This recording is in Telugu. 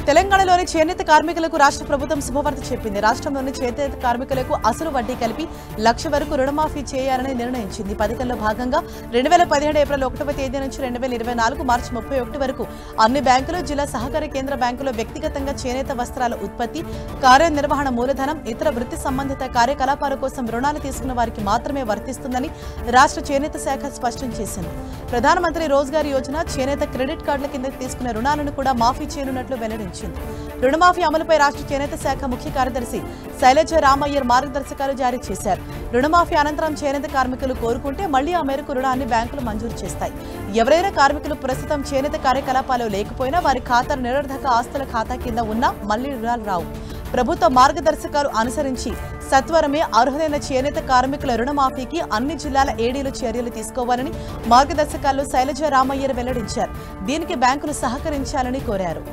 తెలంగాణలోని చేనేత కార్మికులకు రాష్ట్ర ప్రభుత్వం శుభవార్త చెప్పింది. రాష్ట్రంలోని చేనేత కార్మికులకు అసలు వడ్డీ కలిపి 1,00,000 వరకు రుణమాఫీ చేయాలని నిర్ణయించింది. పథకంలో భాగంగా 2017 ఏప్రిల్ 1వ తేదీ నుంచి 2024 మార్చి 31 వరకు అన్ని బ్యాంకులు, జిల్లా సహకార కేంద్ర బ్యాంకులో వ్యక్తిగతంగా చేనేత వస్త్రాల ఉత్పత్తి, కార్యనిర్వహణ మూలధనం, ఇతర వృత్తి సంబంధిత కార్యకలాపాల కోసం రుణాలు తీసుకున్న వారికి మాత్రమే వర్తిస్తుందని రాష్ట్ర చేనేత శాఖ స్పష్టం చేసింది. ప్రధానమంత్రి రోజ్గార్ యోజన, చేనేత క్రెడిట్ కార్డుల కింద తీసుకున్న రుణాలను కూడా మాఫీ చేయనున్నట్లు వెల్లడించింది. రుణమాఫీ అమలుపై రాష్ట్ర చేనేత శాఖ ముఖ్య కార్యదర్శి శైలజ రామయ్యర్ మార్గదర్శకాలు జారీ చేశారు. రుణమాఫీ అనంతరం చేనేత కార్మికులు కోరుకుంటే మళ్లీ ఆ మేరకు రుణాన్ని బ్యాంకులు మంజూరు చేస్తాయి. ఎవరైనా కార్మికులు ప్రస్తుతం చేనేత కార్యకలాపాలు లేకపోయినా వారి ఖాతాలు నిరర్ధక ఆస్తుల ఖాతా కింద ఉన్నా మళ్లీ రుణాలు రావు. ప్రభుత్వ మార్గదర్శకాలు అనుసరించి సత్వరమే అర్హులైన చేనేత కార్మికుల రుణమాఫీకి అన్ని జిల్లాల ఏడీలు చర్యలు తీసుకోవాలని మార్గదర్శకాల్లో శైలజ రామయ్యర్ వెల్లడించారు. దీనికి బ్యాంకులు సహకరించాలని కోరారు.